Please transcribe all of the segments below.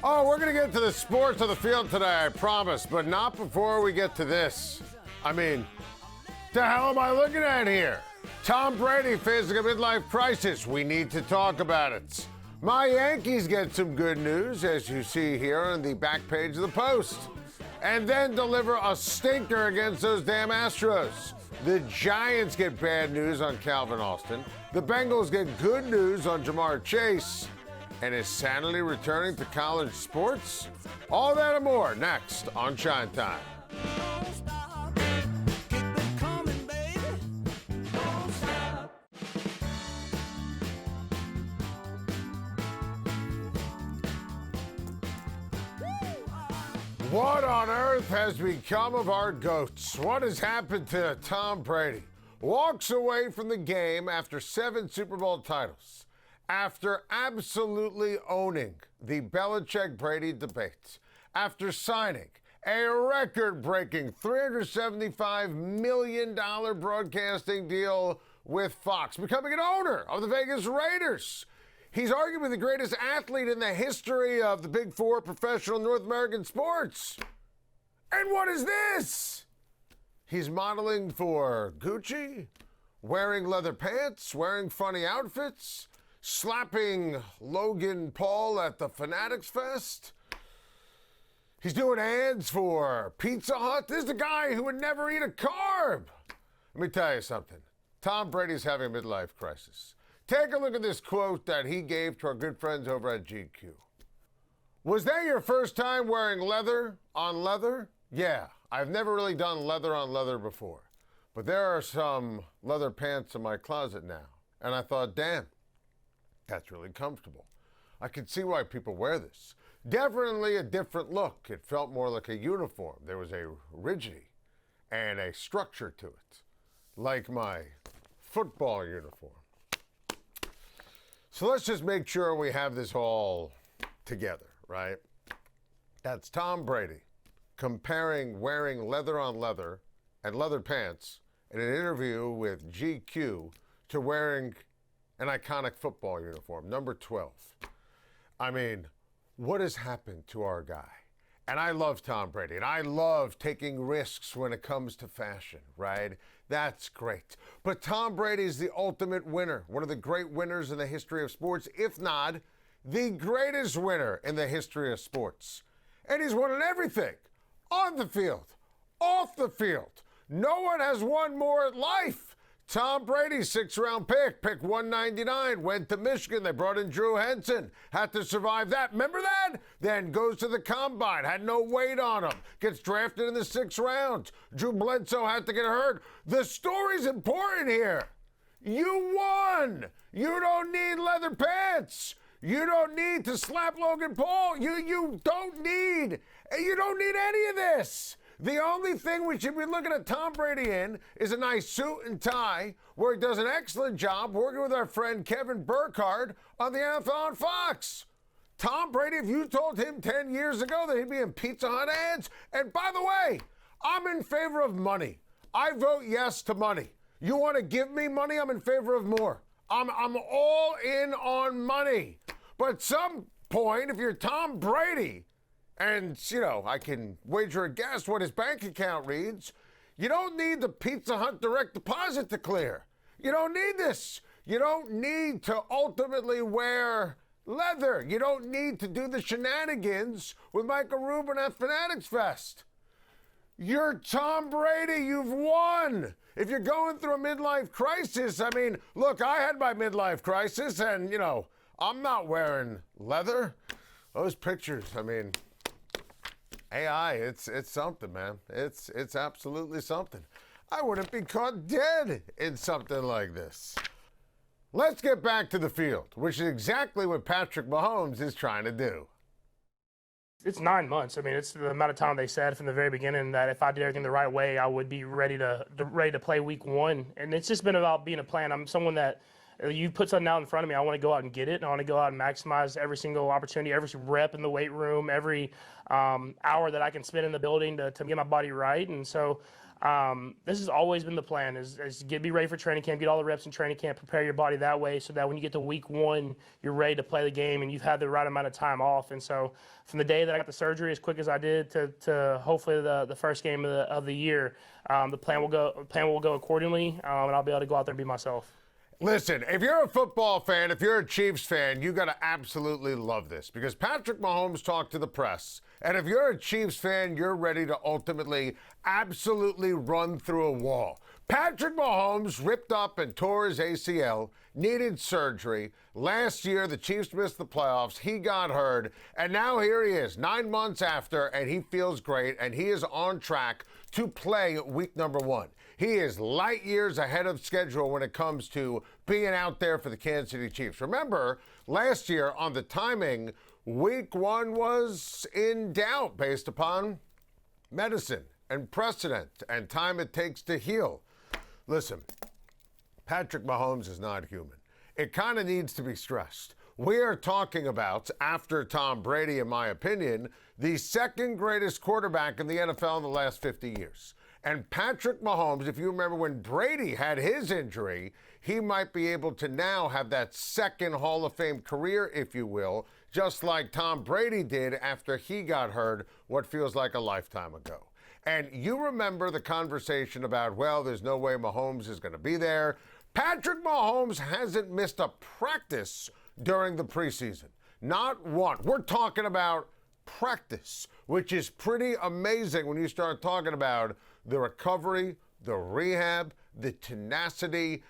Oh, we're going to get to the sports of the field today, I promise, but not before we get to this. I mean, the hell am I looking at here? Tom Brady facing a midlife crisis. We need to talk about it. My Yankees get some good news, as you see here on the back page of the Post. And then deliver a stinker against those damn Astros. The Giants get bad news on Calvin Austin. The Bengals get good news on Jamar Chase. And is sanity returning to college sports? All that and more next on Schein Time. What on earth has become of our GOATs? What has happened to Tom Brady? Walks away from the game after 7 Super Bowl titles. After absolutely owning the Belichick-Brady debate. After signing a record-breaking $375 million broadcasting deal with Fox. Becoming an owner of the Vegas Raiders. He's arguably the greatest athlete in the history of the Big Four professional North American sports. And what is this? He's modeling for Gucci, wearing leather pants, wearing funny outfits, slapping Logan Paul at the Fanatics Fest. He's doing ads for Pizza Hut. This is the guy who would never eat a carb. Let me tell you something. Tom Brady's having a midlife crisis. Take a look at this quote that he gave to our good friends over at GQ. Was that your first time wearing leather on leather? Yeah, I've never really done leather on leather before. But there are some leather pants in my closet now. And I thought, damn, that's really comfortable. I can see why people wear this. Definitely a different look. It felt more like a uniform. There was a rigidity and a structure to it, like my football uniform. So let's just make sure we have this all together, right? That's Tom Brady comparing wearing leather on leather and leather pants in an interview with GQ to wearing an iconic football uniform, number 12. I mean, what has happened to our guy? And I love Tom Brady, and I love taking risks when it comes to fashion, right? That's great. But Tom Brady is the ultimate winner, one of the great winners in the history of sports, if not the greatest winner in the history of sports. And he's won everything, on the field, off the field. No one has won more at life. Tom Brady, 6th-round pick 199, went to Michigan. They brought in Drew Henson, had to survive that. Remember that? Then goes to the combine, had no weight on him, gets drafted in the 6th round. Drew Bledsoe had to get hurt. The story's important here. You won. You don't need leather pants. You don't need to slap Logan Paul. You don't need any of this. The only thing we should be looking at Tom Brady in is a nice suit and tie, where he does an excellent job working with our friend Kevin Burkhardt on the NFL on Fox. Tom Brady, if you told him 10 years ago that he'd be in Pizza Hut ads, and by the way, I'm in favor of money. I vote yes to money. You want to give me money? I'm in favor of more. I'm all in on money. But at some point, if you're Tom Brady, and, you know, I can wager a guess what his bank account reads, you don't need the Pizza Hut direct deposit to clear. You don't need this. You don't need to ultimately wear leather. You don't need to do the shenanigans with Michael Rubin at Fanatics Fest. You're Tom Brady. You've won. If you're going through a midlife crisis, I mean, look, I had my midlife crisis, and, you know, I'm not wearing leather. Those pictures, I mean, AI, it's something, man. It's absolutely something. I wouldn't be caught dead in something like this. Let's get back to the field, which is exactly what Patrick Mahomes is trying to do. It's 9 months. I mean, it's the amount of time they said from the very beginning that if I did everything the right way, I would be ready to play week 1. And it's just been about being a plan. I'm someone that You put something out in front of me, I want to go out and get it, and I want to go out and maximize every single opportunity, every rep in the weight room, every hour that I can spend in the building to get my body right. And so this has always been the plan: is be ready for training camp, get all the reps in training camp, prepare your body that way, so that when you get to week 1, you're ready to play the game and you've had the right amount of time off. And so from the day that I got the surgery as quick as I did to hopefully the first game of the year, the plan will go accordingly, and I'll be able to go out there and be myself. Listen, if you're a football fan, if you're a Chiefs fan, you got to absolutely love this, because Patrick Mahomes talked to the press. And if you're a Chiefs fan, you're ready to ultimately absolutely run through a wall. Patrick Mahomes ripped up and tore his ACL, needed surgery. Last year, the Chiefs missed the playoffs. He got hurt. And now here he is, 9 months after, and he feels great, and he is on track to play week number 1. He is light years ahead of schedule when it comes to being out there for the Kansas City Chiefs. Remember, last year on the timing, week 1 was in doubt based upon medicine and precedent and time it takes to heal. Listen, Patrick Mahomes is not human. It kind of needs to be stressed. We are talking about, after Tom Brady, in my opinion, the second greatest quarterback in the NFL in the last 50 years. And Patrick Mahomes, if you remember when Brady had his injury, he might be able to now have that second Hall of Fame career, if you will, just like Tom Brady did after he got hurt what feels like a lifetime ago. And you remember the conversation about, well, there's no way Mahomes is going to be there. Patrick Mahomes hasn't missed a practice during the preseason. Not one. We're talking about practice, which is pretty amazing when you start talking about the recovery, the rehab, the tenacity.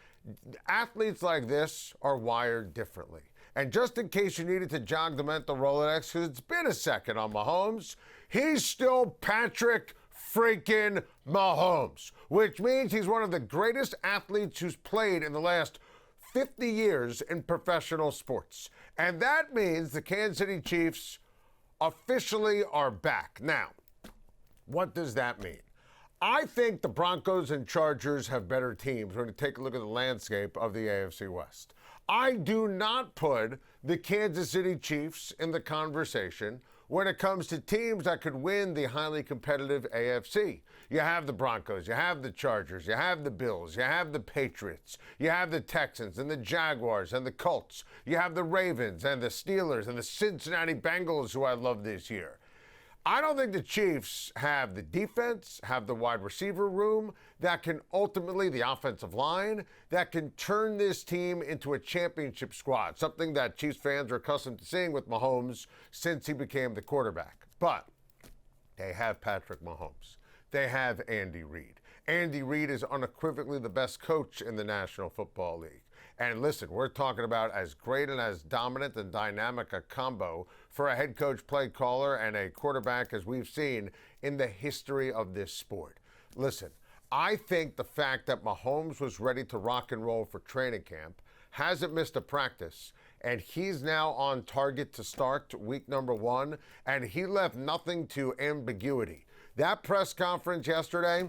Athletes like this are wired differently. And just in case you needed to jog the mental Rolodex, because it's been a second on Mahomes, he's still Patrick freaking Mahomes, which means he's one of the greatest athletes who's played in the last 50 years in professional sports. And that means the Kansas City Chiefs officially are back. Now, what does that mean? I think the Broncos and Chargers have better teams when you take a look at the landscape of the AFC West. I do not put the Kansas City Chiefs in the conversation when it comes to teams that could win the highly competitive AFC. You have the Broncos, you have the Chargers, you have the Bills, you have the Patriots, you have the Texans and the Jaguars and the Colts, you have the Ravens and the Steelers and the Cincinnati Bengals, who I love this year. I don't think the Chiefs have the defense, have the wide receiver room that can ultimately, the offensive line, that can turn this team into a championship squad, something that Chiefs fans are accustomed to seeing with Mahomes since he became the quarterback. But they have Patrick Mahomes. They have Andy Reid. Andy Reid is unequivocally the best coach in the National Football League. And listen, we're talking about as great and as dominant and dynamic a combo for a head coach, play caller, and a quarterback as we've seen in the history of this sport. Listen, I think the fact that Mahomes was ready to rock and roll for training camp, hasn't missed a practice, and he's now on target to start week number 1, and he left nothing to ambiguity. That press conference yesterday,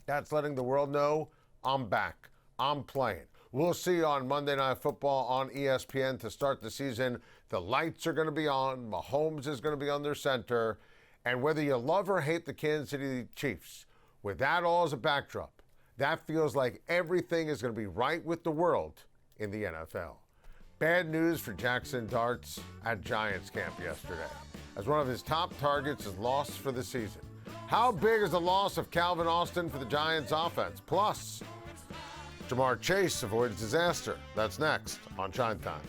that's letting the world know I'm back, I'm playing. We'll see on Monday Night Football on ESPN to start the season. The lights are going to be on. Mahomes is going to be under center. And whether you love or hate the Kansas City Chiefs, with that all as a backdrop, that feels like everything is going to be right with the world in the NFL. Bad news for Jackson Darts at Giants camp yesterday, as one of his top targets is lost for the season. How big is the loss of Calvin Austin for the Giants offense? Plus, Jamar Chase avoids disaster. That's next on Schein Time.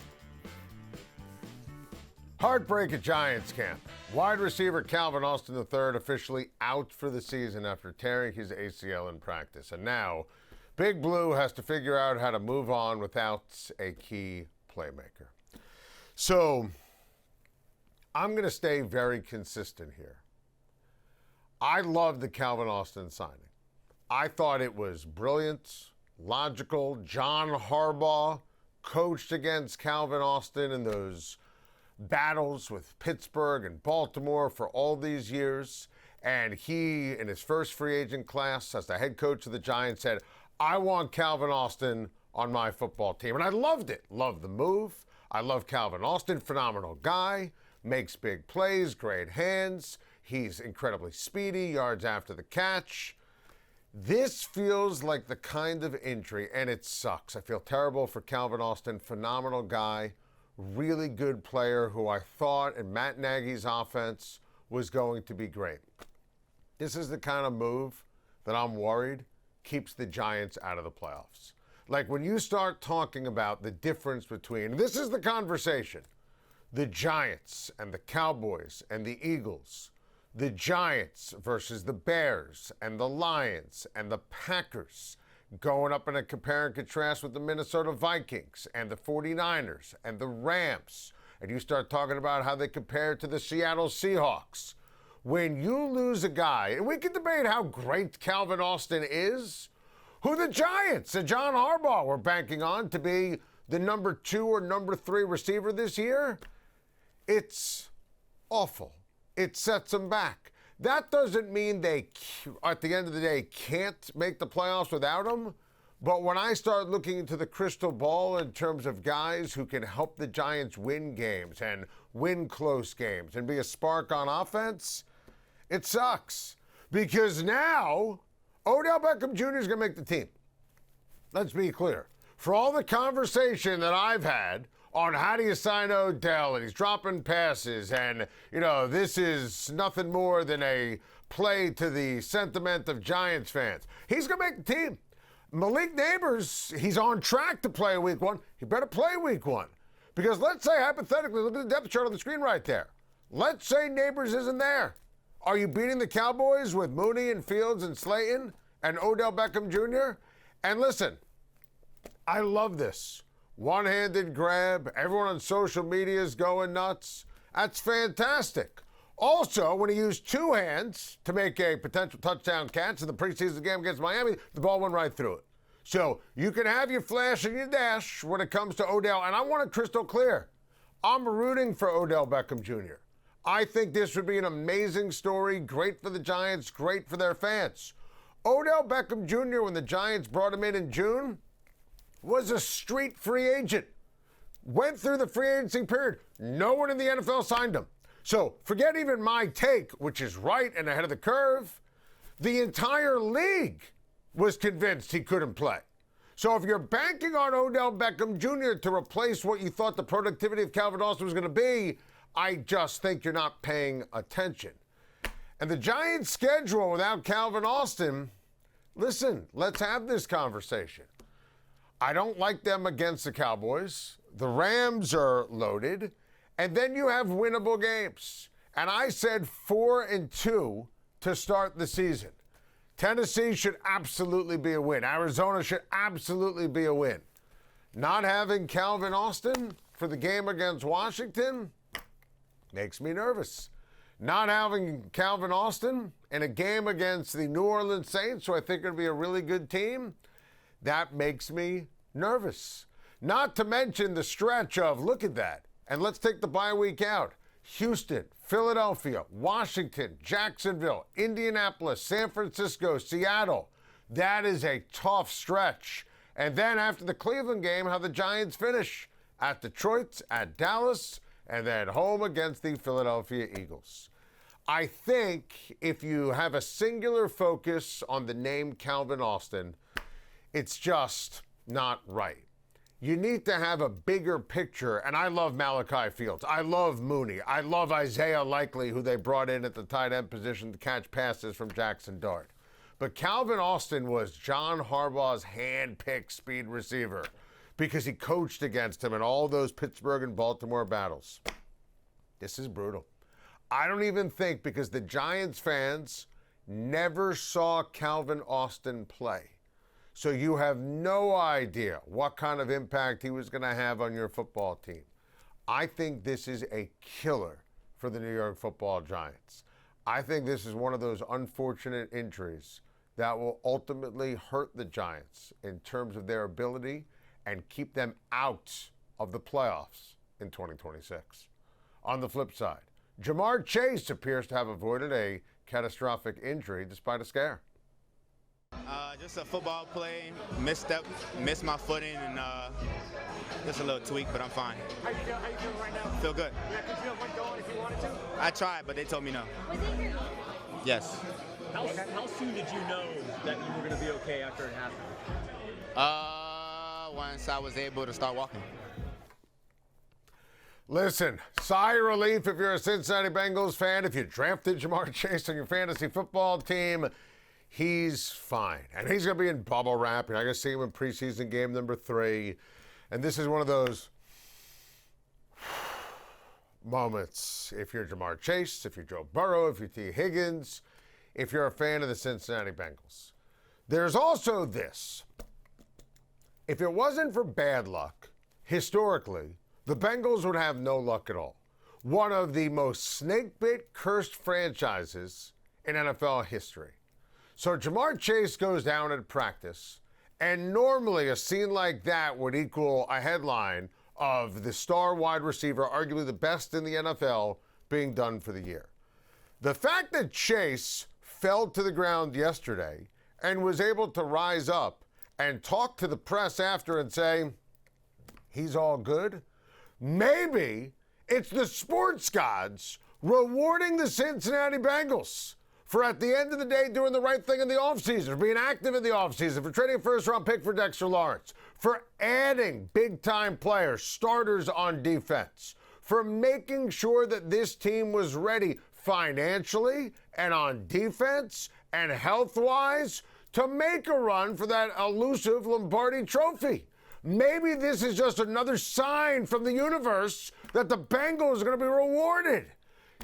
Heartbreak at Giants camp. Wide receiver Calvin Austin III officially out for the season after tearing his ACL in practice. And now, Big Blue has to figure out how to move on without a key playmaker. So, I'm going to stay very consistent here. I love the Calvin Austin signing. I thought it was brilliant, logical. John Harbaugh coached against Calvin Austin in those battles with Pittsburgh and Baltimore for all these years. And he, in his first free agent class as the head coach of the Giants, said, I want Calvin Austin on my football team. And I loved it. Loved the move. I love Calvin Austin, phenomenal guy, makes big plays, great hands. He's incredibly speedy, yards after the catch. This feels like the kind of injury, and it sucks. I feel terrible for Calvin Austin, phenomenal guy, really good player who I thought in Matt Nagy's offense was going to be great. This is the kind of move that I'm worried keeps the Giants out of the playoffs. Like when you start talking about the difference between, this is the conversation, the Giants and the Cowboys and the Eagles, the Giants versus the Bears and the Lions and the Packers, going up in a compare and contrast with the Minnesota Vikings and the 49ers and the Rams. And you start talking about how they compare to the Seattle Seahawks. When you lose a guy, and we can debate how great Calvin Austin is, who the Giants and John Harbaugh were banking on to be the number 2 or number 3 receiver this year, it's awful. It sets them back. That doesn't mean they, at the end of the day, can't make the playoffs without him. But when I start looking into the crystal ball in terms of guys who can help the Giants win games and win close games and be a spark on offense, it sucks. Because now Odell Beckham Jr. is going to make the team. Let's be clear. For all the conversation that I've had on how do you sign Odell, and he's dropping passes, and, you know, this is nothing more than a play to the sentiment of Giants fans. He's going to make the team. Malik Neighbors, he's on track to play week 1. He better play week 1. Because let's say, hypothetically, look at the depth chart on the screen right there. Let's say Neighbors isn't there. Are you beating the Cowboys with Mooney and Fields and Slayton and Odell Beckham Jr.? And listen, I love this. One-handed grab. Everyone on social media is going nuts. That's fantastic. Also, when he used 2 hands to make a potential touchdown catch in the preseason game against Miami, the ball went right through it. So you can have your flash and your dash when it comes to Odell. And I want it crystal clear. I'm rooting for Odell Beckham Jr. I think this would be an amazing story. Great for the Giants, great for their fans. Odell Beckham Jr., when the Giants brought him in June, was a street free agent. Went through the free agency period. No one in the NFL signed him. So forget even my take, which is right and ahead of the curve. The entire league was convinced he couldn't play. So if you're banking on Odell Beckham Jr. to replace what you thought the productivity of Calvin Austin was going to be, I just think you're not paying attention. And the Giants' schedule without Calvin Austin, listen, let's have this conversation. I don't like them against the Cowboys. The Rams are loaded. And then you have winnable games. And I said 4-2 to start the season. Tennessee should absolutely be a win. Arizona should absolutely be a win. Not having Calvin Austin for the game against Washington makes me nervous. Not having Calvin Austin in a game against the New Orleans Saints, who I think are going to be a really good team, that makes me nervous. Not to mention the stretch of, look at that, and let's take the bye week out. Houston, Philadelphia, Washington, Jacksonville, Indianapolis, San Francisco, Seattle. That is a tough stretch. And then after the Cleveland game, how the Giants finish at Detroit, at Dallas, and then home against the Philadelphia Eagles. I think if you have a singular focus on the name Calvin Austin, it's just not right. You need to have a bigger picture, and I love Malachi Fields. I love Mooney. I love Isaiah Likely, who they brought in at the tight end position to catch passes from Jackson Dart. But Calvin Austin was John Harbaugh's hand-picked speed receiver because he coached against him in all those Pittsburgh and Baltimore battles. This is brutal. I don't even think, because the Giants fans never saw Calvin Austin play. So you have no idea what kind of impact he was going to have on your football team. I think this is a killer for the New York Football Giants. I think this is one of those unfortunate injuries that will ultimately hurt the Giants in terms of their ability and keep them out of the playoffs in 2026. On the flip side, Jamar Chase appears to have avoided a catastrophic injury despite a scare. Just a football play, missed my footing, and just a little tweak, but I'm fine. How you feeling right now? Feel good. Yeah, could you have went going if you wanted to? I tried, but they told me no. Was it your knee? Yes. How soon did you know that you were going to be okay after it happened? Once I was able to start walking. Listen, sigh of relief if you're a Cincinnati Bengals fan. If you drafted Jamar Chase on your fantasy football team, he's fine. And he's going to be in bubble wrap. You're not going to see him in preseason game number 3. And this is one of those moments. If you're Jamar Chase, if you're Joe Burrow, if you're T. Higgins, if you're a fan of the Cincinnati Bengals. There's also this. If it wasn't for bad luck, historically, the Bengals would have no luck at all. One of the most snake-bit, cursed franchises in NFL history. So Jamar Chase goes down at practice, and normally a scene like that would equal a headline of the star wide receiver, arguably the best in the NFL, being done for the year. The fact that Chase fell to the ground yesterday and was able to rise up and talk to the press after and say, he's all good, maybe it's the sports gods rewarding the Cincinnati Bengals for, at the end of the day, doing the right thing in the offseason, for being active in the offseason, for trading a first-round pick for Dexter Lawrence, for adding big-time players, starters on defense, for making sure that this team was ready financially and on defense and health-wise to make a run for that elusive Lombardi trophy. Maybe this is just another sign from the universe that the Bengals are going to be rewarded.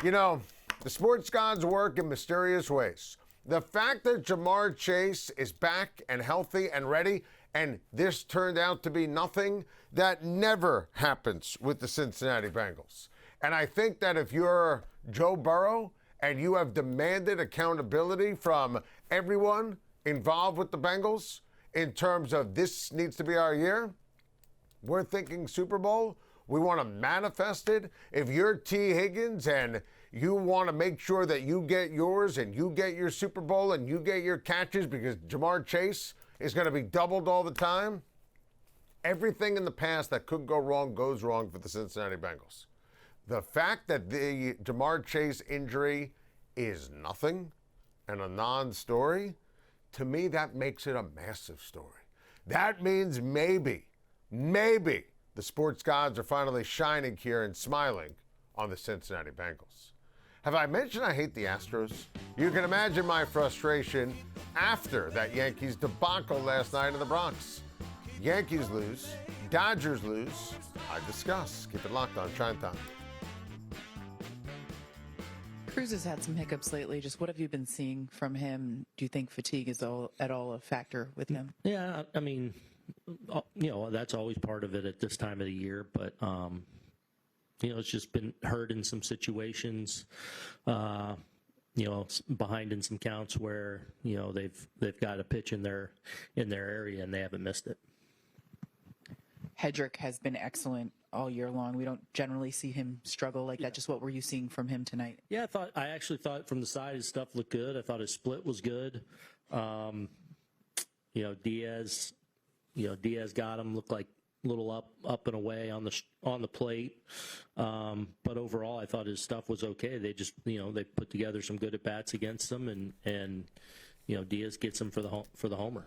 You know, the sports gods work in mysterious ways. The fact that Jamar Chase is back and healthy and ready, and this turned out to be nothing, that never happens with the Cincinnati Bengals. And I think that if you're Joe Burrow and you have demanded accountability from everyone involved with the Bengals in terms of this needs to be our year, we're thinking Super Bowl. We want to manifest it. If you're T. Higgins and you want to make sure that you get yours and you get your Super Bowl and you get your catches because Jamar Chase is going to be doubled all the time, everything in the past that could go wrong goes wrong for the Cincinnati Bengals. The fact that the Jamar Chase injury is nothing and a non-story, to me, that makes it a massive story. That means maybe the sports gods are finally shining here and smiling on the Cincinnati Bengals. Have I mentioned I hate the Astros? You can imagine my frustration after that Yankees debacle last night in the Bronx. Yankees lose, Dodgers lose. I discuss. Keep it locked on Schein Time. Cruz has had some hiccups lately. Just what have you been seeing from him? Do you think fatigue is at all a factor with him? Yeah, I mean, that's always part of it at this time of the year. But, it's just been hurt in some situations, behind in some counts where, they've got a pitch in their area and they haven't missed it. Hedrick has been excellent all year long. We don't generally see him struggle like that. Just what were you seeing from him tonight? Yeah, I actually thought from the side his stuff looked good. I thought his split was good. Diaz got him, looked like a little up and away on the plate. But overall, I thought his stuff was okay. They just they put together some good at bats against them, and Diaz gets him for the homer.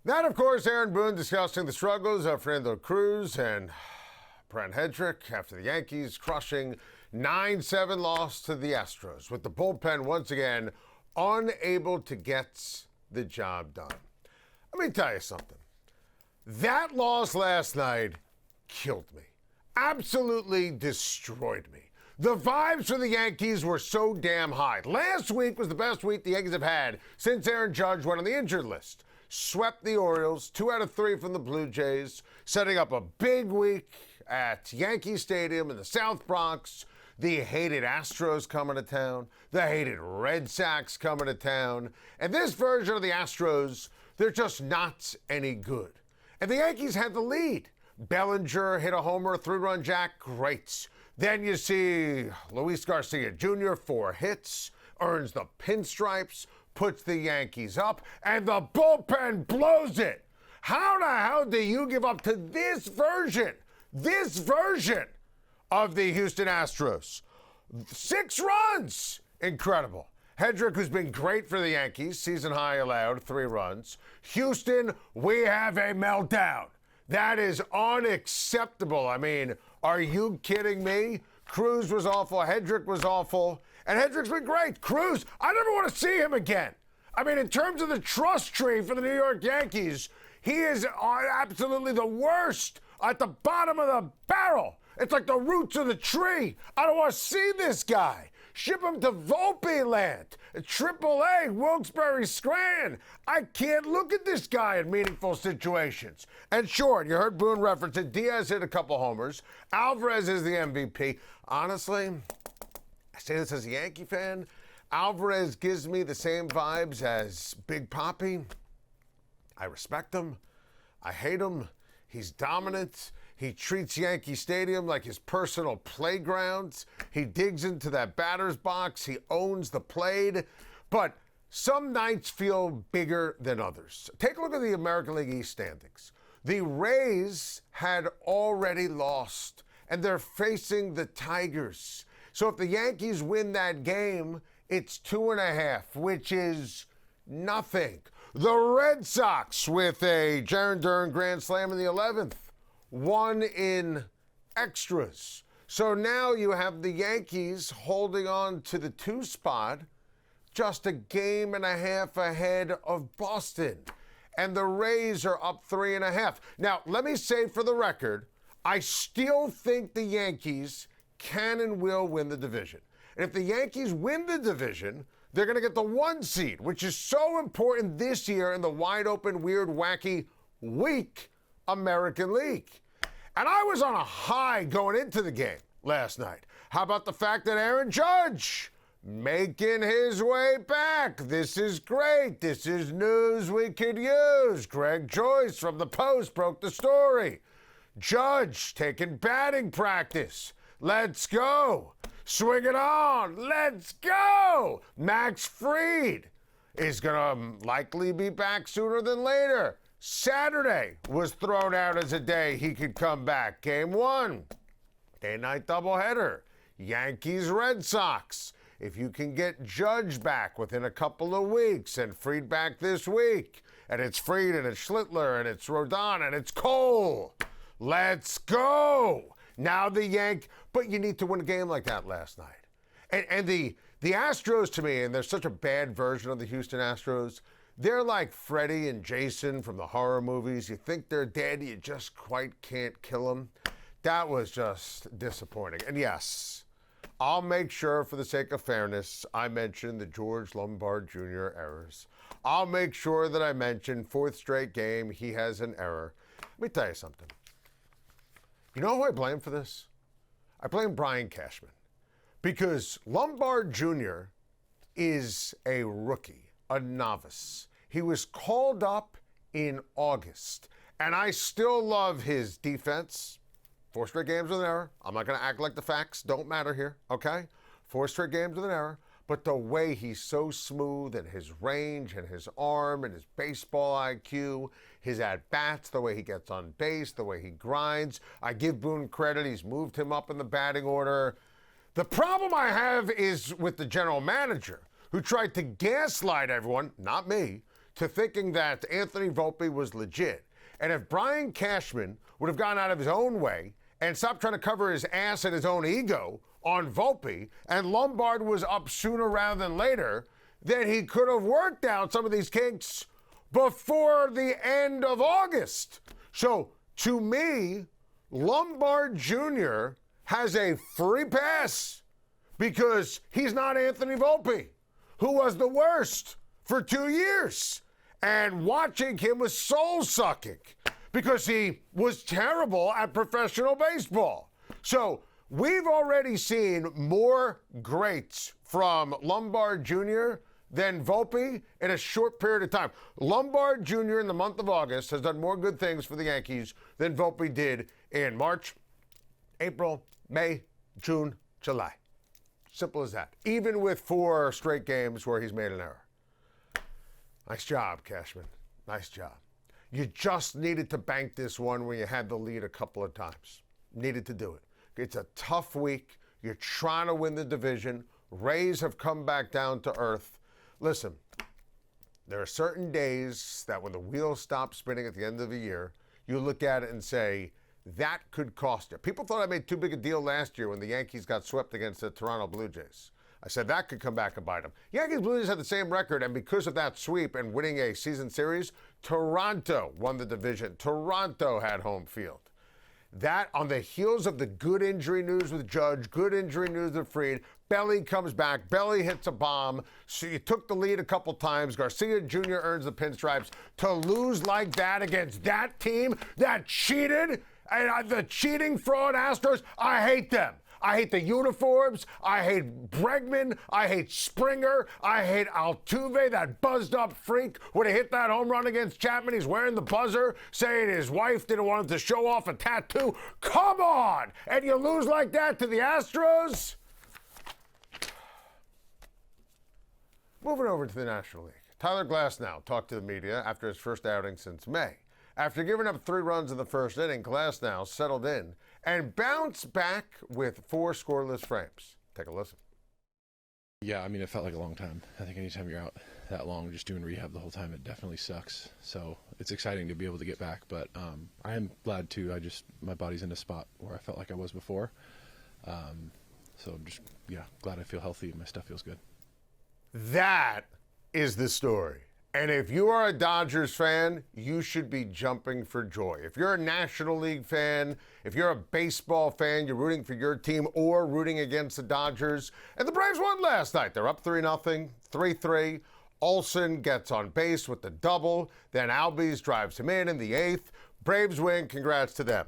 That, of course, Aaron Boone discussing the struggles of Fernando Cruz and Brent Hedrick after the Yankees crushing 9-7 loss to the Astros, with the bullpen once again unable to get the job done. Let me tell you something. That loss last night killed me. Absolutely destroyed me. The vibes for the Yankees were so damn high. Last week was the best week the Yankees have had since Aaron Judge went on the injured list. Swept the Orioles, 2 out of 3 from the Blue Jays, setting up a big week at Yankee Stadium in the South Bronx. The hated Astros coming to town, the hated Red Sox coming to town, and this version of the Astros, they're just not any good. And the Yankees had the lead. Bellinger hit a homer, 3-run jack, great. Then you see Luis Garcia Jr., 4 hits, earns the pinstripes, puts the Yankees up, and the bullpen blows it. How the hell do you give up to this version of the Houston Astros? 6 runs. Incredible. Hedrick, who's been great for the Yankees, season high allowed, 3 runs. Houston, we have a meltdown. That is unacceptable. I mean, are you kidding me? Cruz was awful. Hedrick was awful. And Hedrick's been great. Cruz, I never want to see him again. I mean, in terms of the trust tree for the New York Yankees, he is absolutely the worst at the bottom of the barrel. It's like the roots of the tree. I don't want to see this guy. Ship him to Volpe land, AAA, Wilkes-Barre, Scranton. I can't look at this guy in meaningful situations. And sure, you heard Boone reference it. Diaz hit a couple homers. Alvarez is the MVP. Honestly, I say this as a Yankee fan, Alvarez gives me the same vibes as Big Papi. I respect him. I hate him. He's dominant. He treats Yankee Stadium like his personal playground. He digs into that batter's box. He owns the plate. But some nights feel bigger than others. Take a look at the American League East standings. The Rays had already lost, and they're facing the Tigers. So if the Yankees win that game, it's 2.5, which is nothing. The Red Sox with a Jarren Duran grand slam in the 11th. 1 in extras. So now you have the Yankees holding on to the 2 spot, just a game and a half ahead of Boston. And the Rays are up 3.5. Now, let me say for the record, I still think the Yankees can and will win the division. And if the Yankees win the division, they're going to get the 1 seed, which is so important this year in the wide open, weird, wacky, weak American League. And I was on a high going into the game last night. How about the fact that Aaron Judge making his way back? This is great. This is news we could use. Greg Joyce from the Post broke the story. Judge taking batting practice. Let's go. Swing it on. Let's go. Max Fried is going to likely be back sooner than later. Saturday was thrown out as a day he could come back. Game 1, day-night doubleheader. Yankees-Red Sox. If you can get Judge back within a couple of weeks and Fried back this week, and it's Fried and it's Schlittler and it's Rodon and it's Cole, let's go. Now but you need to win a game like that last night. And the Astros, to me, and they're such a bad version of the Houston Astros, they're like Freddy and Jason from the horror movies. You think they're dead, you just quite can't kill them. That was just disappointing. And yes, I'll make sure for the sake of fairness, I mention the George Lombard Jr. errors. I'll make sure that I mention 4th straight game, he has an error. Let me tell you something. You know who I blame for this? I blame Brian Cashman. Because Lombard Jr. is a rookie, a novice. He was called up in August, and I still love his defense. 4 straight games with an error. I'm not going to act like the facts don't matter here, okay? 4 straight games with an error. But the way he's so smooth and his range and his arm and his baseball IQ, his at-bats, the way he gets on base, the way he grinds. I give Boone credit. He's moved him up in the batting order. The problem I have is with the general manager, who tried to gaslight everyone, not me, to thinking that Anthony Volpe was legit. And if Brian Cashman would have gone out of his own way and stopped trying to cover his ass and his own ego on Volpe, and Lombard was up sooner rather than later, then he could have worked out some of these kinks before the end of August. So, to me, Lombard Jr. has a free pass because he's not Anthony Volpe, who was the worst for 2 years. And watching him was soul-sucking because he was terrible at professional baseball. So we've already seen more greats from Lombard Jr. than Volpe in a short period of time. Lombard Jr. in the month of August has done more good things for the Yankees than Volpe did in March, April, May, June, July. Simple as that. Even with 4 straight games where he's made an error. Nice job, Cashman. Nice job. You just needed to bank this one when you had the lead a couple of times. Needed to do it. It's a tough week. You're trying to win the division. Rays have come back down to earth. Listen, there are certain days that when the wheels stop spinning at the end of the year, you look at it and say, that could cost you. People thought I made too big a deal last year when the Yankees got swept against the Toronto Blue Jays. I said that could come back and bite them. Yankees Blue Jays had the same record, and because of that sweep and winning a season series, Toronto won the division. Toronto had home field. That on the heels of the good injury news with Judge, good injury news with Fried, Belly comes back, Belly hits a bomb. So you took the lead a couple times. Garcia Jr. earns the pinstripes. To lose like that against that team that cheated, and the cheating fraud Astros, I hate them. I hate the uniforms. I hate Bregman. I hate Springer. I hate Altuve, that buzzed up freak. When he hit that home run against Chapman, he's wearing the buzzer, saying his wife didn't want him to show off a tattoo. Come on! And you lose like that to the Astros? Moving over to the National League. Tyler Glasnow talked to the media after his first outing since May. After giving up 3 runs in the first inning, Glasnow settled in and bounced back with 4 scoreless frames. Take a listen. Yeah, I mean, it felt like a long time. I think anytime you're out that long, just doing rehab the whole time, it definitely sucks. So it's exciting to be able to get back, but I am glad too. My body's in a spot where I felt like I was before. So I'm just, glad I feel healthy and my stuff feels good. That is the story. And if you are a Dodgers fan, you should be jumping for joy. If you're a National League fan, if you're a baseball fan, you're rooting for your team or rooting against the Dodgers. And the Braves won last night. They're up 3-0, 3-3. Olsen gets on base with the double. Then Albies drives him in the 8th. Braves win. Congrats to them.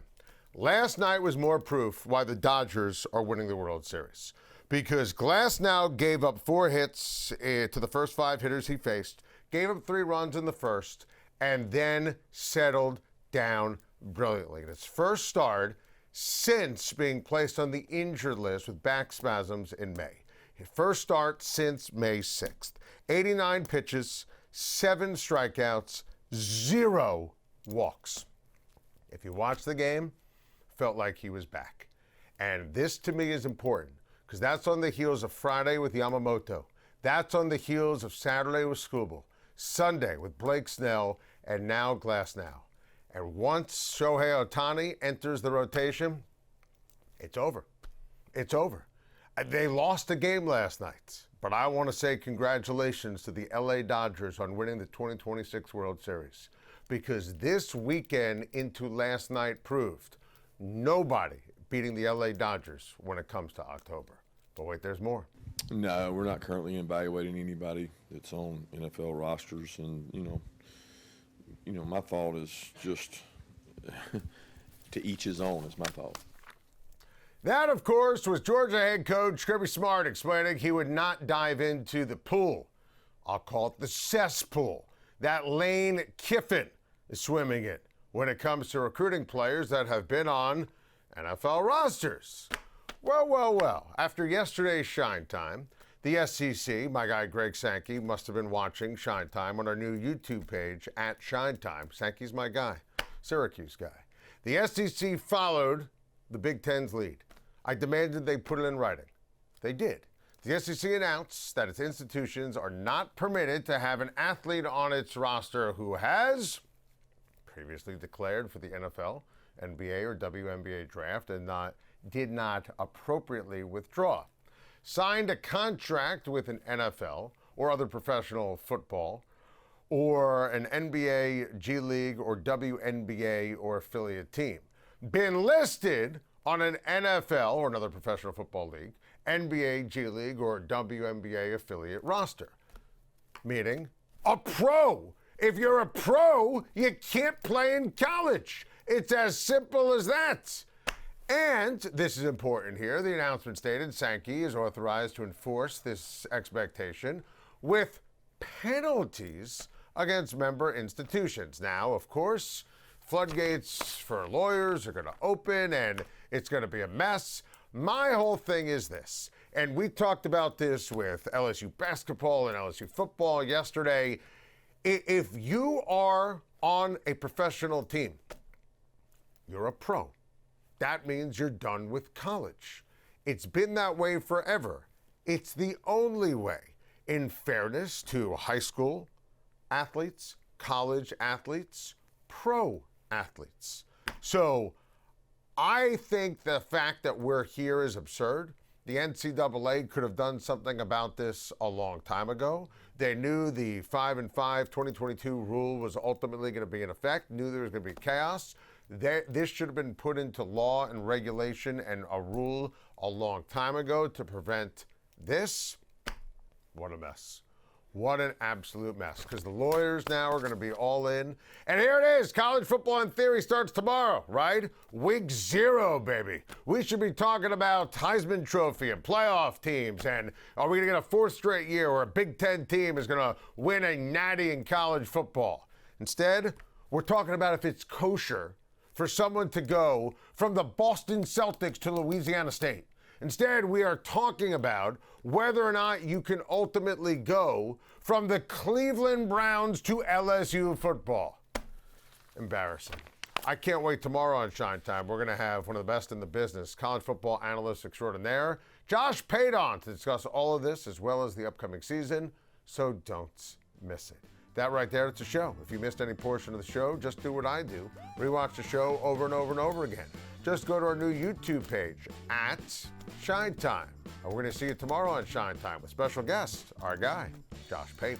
Last night was more proof why the Dodgers are winning the World Series. Because Glasnow gave up 4 hits to the first 5 hitters he faced, gave up 3 runs in the first, and then settled down brilliantly. His first start since being placed on the injured list with back spasms in May. His first start since May 6th. 89 pitches, 7 strikeouts, 0 walks. If you watch the game, felt like he was back. And this to me is important because that's on the heels of Friday with Yamamoto. That's on the heels of Saturday with Skubal. Sunday with Blake Snell, and now Glasnow. And once Shohei Ohtani enters the rotation, it's over. It's over. They lost a game last night, but I want to say congratulations to the LA Dodgers on winning the 2026 World Series, because this weekend into last night proved nobody beating the LA Dodgers when it comes to October. But wait, there's more. No, we're not currently evaluating anybody that's on NFL rosters, and my thought is just to each his own is my thought. That, of course, was Georgia head coach Kirby Smart explaining he would not dive into the pool. I'll call it the cesspool that Lane Kiffin is swimming in when it comes to recruiting players that have been on NFL rosters. Well. After yesterday's Schein Time, the SEC, my guy Greg Sankey, must have been watching Schein Time on our new YouTube page at Schein Time. Sankey's my guy, Syracuse guy. The SEC followed the Big Ten's lead. I demanded they put it in writing. They did. The SEC announced that its institutions are not permitted to have an athlete on its roster who has previously declared for the NFL, NBA, or WNBA draft and did not appropriately withdraw, signed a contract with an NFL or other professional football, or an NBA, G League, or WNBA or affiliate team, been listed on an NFL or another professional football league, NBA, G League, or WNBA affiliate roster. Meaning a pro. If you're a pro, you can't play in college. It's as simple as that. And this is important here. The announcement stated Sankey is authorized to enforce this expectation with penalties against member institutions. Now, of course, floodgates for lawyers are going to open and it's going to be a mess. My whole thing is this, and we talked about this with LSU basketball and LSU football yesterday. If you are on a professional team, you're a pro. That means you're done with college. It's been that way forever. It's the only way. In fairness to high school athletes, college athletes, pro athletes. So I think the fact that we're here is absurd. The NCAA could have done something about this a long time ago. They knew the 5-5 2022 rule was ultimately going to be in effect, knew there was going to be chaos. This should have been put into law and regulation and a rule a long time ago to prevent this. What a mess. What an absolute mess. Because the lawyers now are going to be all in. And here it is. College football in theory starts tomorrow, right? Week 0, baby. We should be talking about Heisman Trophy and playoff teams. And are we going to get a 4th straight year where a Big Ten team is going to win a natty in college football? Instead, we're talking about if it's kosher for someone to go from the Boston Celtics to Louisiana State. Instead, we are talking about whether or not you can ultimately go from the Cleveland Browns to LSU football. Embarrassing. I can't wait tomorrow on Schein Time. We're going to have one of the best in the business, college football analyst extraordinaire, Josh Padon, to discuss all of this as well as the upcoming season, so don't miss it. That right there, it's a show. If you missed any portion of the show, just do what I do. Rewatch the show over and over and over again. Just go to our new YouTube page at Schein Time. And we're going to see you tomorrow on Schein Time with special guest, our guy, Josh Padon.